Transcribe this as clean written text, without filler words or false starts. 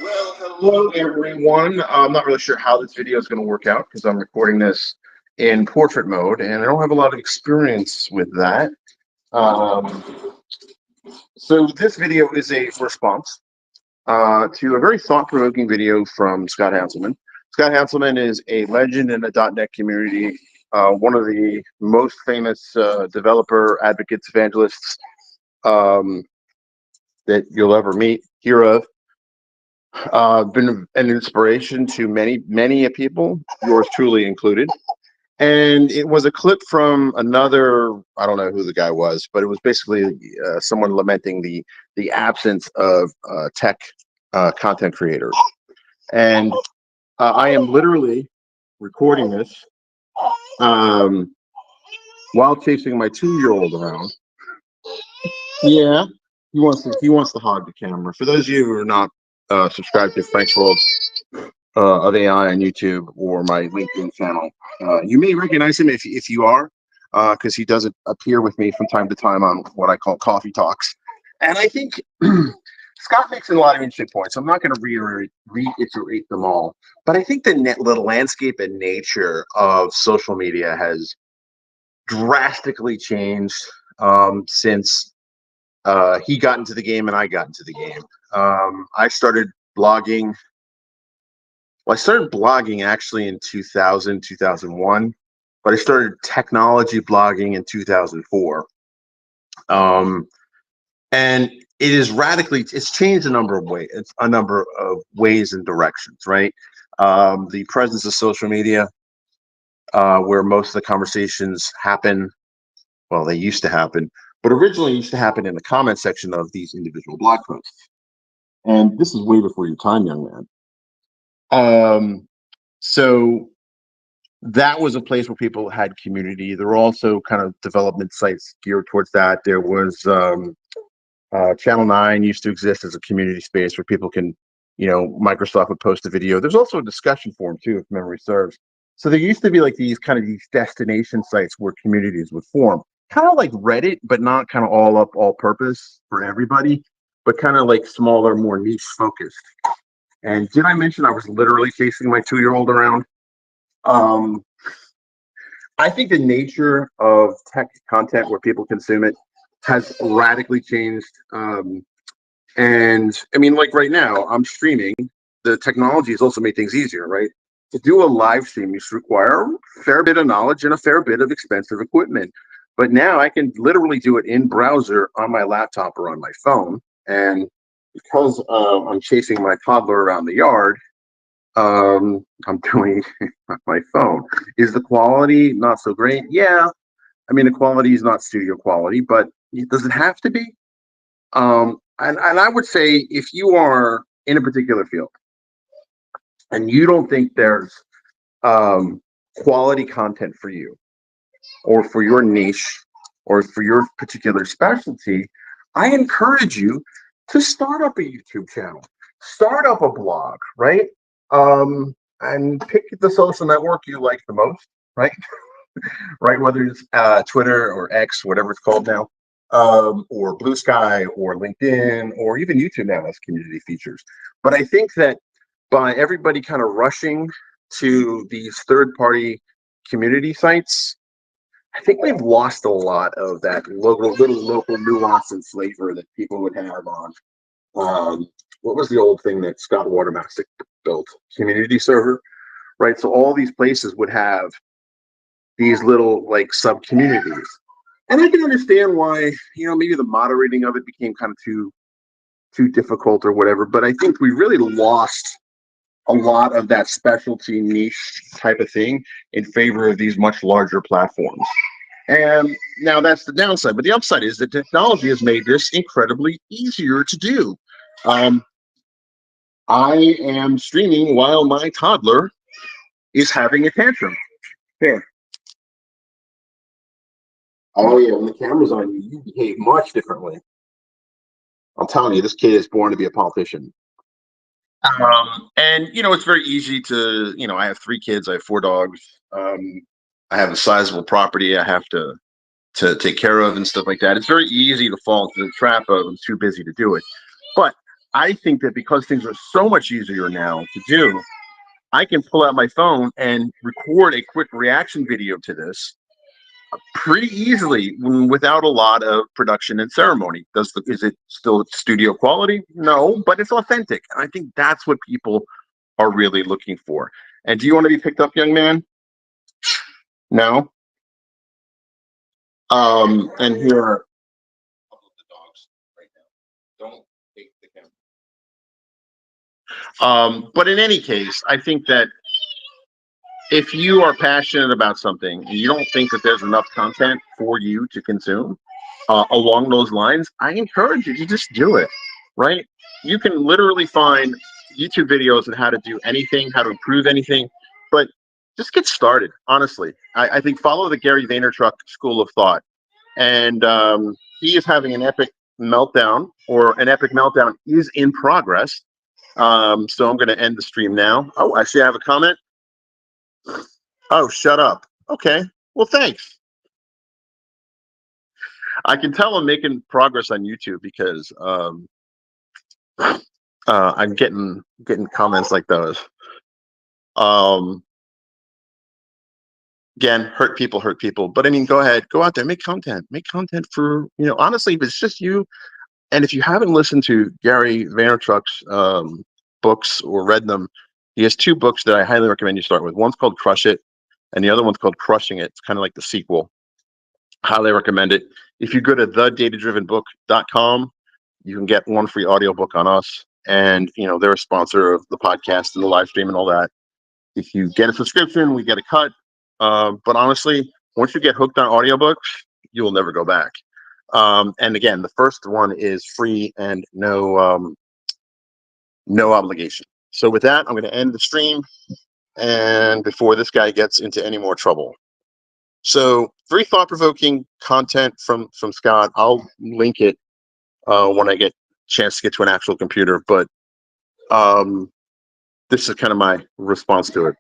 Well, hello everyone. I'm not really sure how this video is going to work out because I'm recording this in portrait mode and I don't have a lot of experience with that. Um, so this video is a response to a very thought-provoking video from Scott Hanselman. Scott Hanselman is a legend in the .NET community, one of the most famous developer advocates, evangelists um, that you'll ever meet, hear of. Been an inspiration to many people, yours truly included. And it was a clip from another, I don't know who the guy was, but it was basically someone lamenting the absence of tech content creators. And I am literally recording this um, while chasing my 2-year-old around. Yeah, he wants to hog the camera. For those of you who are not subscribed to Frank's World of AI on YouTube or my LinkedIn channel. You may recognize him if you are, because he does appear with me from time to time on what I call coffee talks. And I think Scott makes a lot of interesting points. I'm not going to reiterate them all, but I think the landscape and nature of social media has drastically changed since he got into the game and I got into the game. I started blogging Well, I started blogging actually in 2000, 2001, but I started technology blogging in 2004. Um, and it's changed a number of ways and directions, right? The presence of social media, where most of the conversations happen, well, they used to happen, but originally used to happen in the comment section of these individual blog posts. And this is way before your time, young man. So that was a place where people had community. There were also kind of development sites geared towards that. There was Channel 9 used to exist as a community space where people can, Microsoft would post a video. There's also a discussion forum too, if memory serves. So there used to be like these destination sites where communities would form, kind of like Reddit, but not kind of all purpose for everybody, but kind of like smaller, more niche focused. And did I mention I was literally chasing my 2-year-old around? Um, I think the nature of tech content where people consume it has radically changed. And I mean, like right now, I'm streaming. The technology has also made things easier, right? To do a live stream, you require a fair bit of knowledge and a fair bit of expensive equipment. But now I can literally do it in browser on my laptop or on my phone. And because I'm chasing my toddler around the yard, I'm doing on my phone. Is the quality not so great? Yeah, I mean the quality is not studio quality, but does it have to be? And I would say if you are in a particular field and you don't think there's um, quality content for you or for your niche or for your particular specialty, I encourage you to start up a YouTube channel, start up a blog, right? And pick the social network you like the most, right? Right, whether it's Twitter or X, whatever it's called now, or Blue Sky or LinkedIn or even YouTube now has community features. But I think that by everybody kind of rushing to these third-party community sites, I think we've lost a lot of that little local nuance and flavor that people would have on what was the old thing that Scott Watermastick built? Community server, right? So all these places would have these little like sub communities. And I can understand why, maybe the moderating of it became kind of too difficult or whatever. But I think we really lost a lot of that specialty niche type of thing in favor of these much larger platforms. And now that's the downside. But the upside is that technology has made this incredibly easier to do. Um, I am streaming while my toddler is having a tantrum. Here. Oh yeah, when the camera's on you, you behave much differently. I'm telling you, this kid is born to be a politician. And it's very easy to, I have 3 kids, I have 4 dogs, I have a sizable property I have to take care of and stuff like that. It's very easy to fall into the trap of I'm too busy to do it. But I think that because things are so much easier now to do, I can pull out my phone and record a quick reaction video to this pretty easily without a lot of production and ceremony. Is it still studio quality? No, but it's authentic. And I think that's what people are really looking for. And do you want to be picked up, young man? No. And here are the dogs right now. Don't take the camera. But in any case, I think that if you are passionate about something and you don't think that there's enough content for you to consume along those lines, I encourage you to just do it, right? You can literally find YouTube videos on how to do anything, how to improve anything, but just get started, honestly. I think follow the Gary Vaynerchuk school of thought. And he is having an epic meltdown, or an epic meltdown is in progress. So I'm going to end the stream now. Oh, actually, I have a comment. Oh, shut up. Okay. Well, thanks. I can tell I'm making progress on YouTube because I'm getting comments like those. Again, hurt people. But I mean, go ahead, go out there, make content for, honestly, if it's just you. And if you haven't listened to Gary Vaynerchuk's books or read them, he has 2 books that I highly recommend you start with. One's called Crush It, and the other one's called Crushing It. It's kind of like the sequel. Highly recommend it. If you go to thedatadrivenbook.com, you can get 1 free audiobook on us. And, they're a sponsor of the podcast and the live stream and all that. If you get a subscription, we get a cut. But honestly, once you get hooked on audiobooks, you will never go back. And again, the first one is free and no obligation. So with that, I'm going to end the stream, and before this guy gets into any more trouble. So very thought-provoking content from Scott. I'll link it when I get a chance to get to an actual computer. But this is kind of my response to it.